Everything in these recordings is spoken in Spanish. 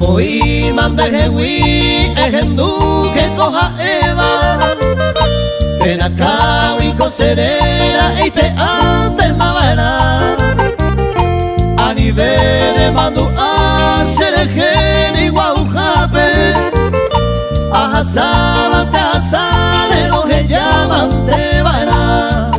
Apoima Ndehegui ejendu que coja Eva Penacao y coserera y peante mavera a nivel de mando a serejeni guaujape a hasaban te asane lo que llaman te vara.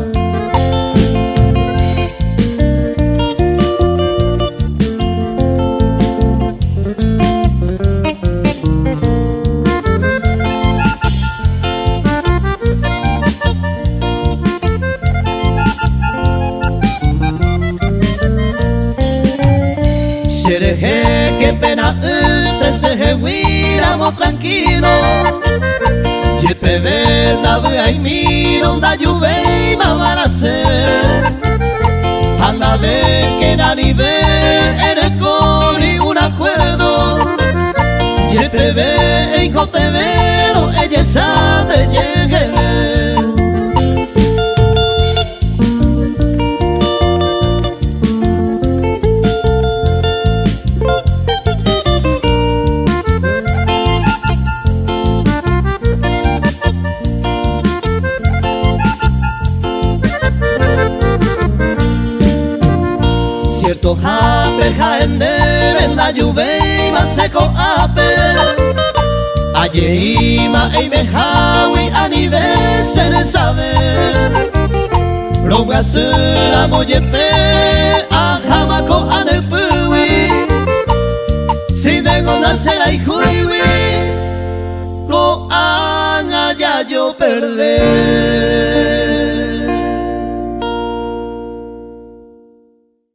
Sereje que pena te se huiramos tranquilo. Yepe venda y miro da lluvia y mamarase. Anda ve que na nivel eres con y un acuerdo. Yepe ve y cotevero ella sabe llegue. Cierto hape jaende venda lluvia seco ape Ayeima e mejawi a nivel se sabe Longa sera moyepe a jamako anepui Si tengo na sera y juiwi Ko anga ya yo perder.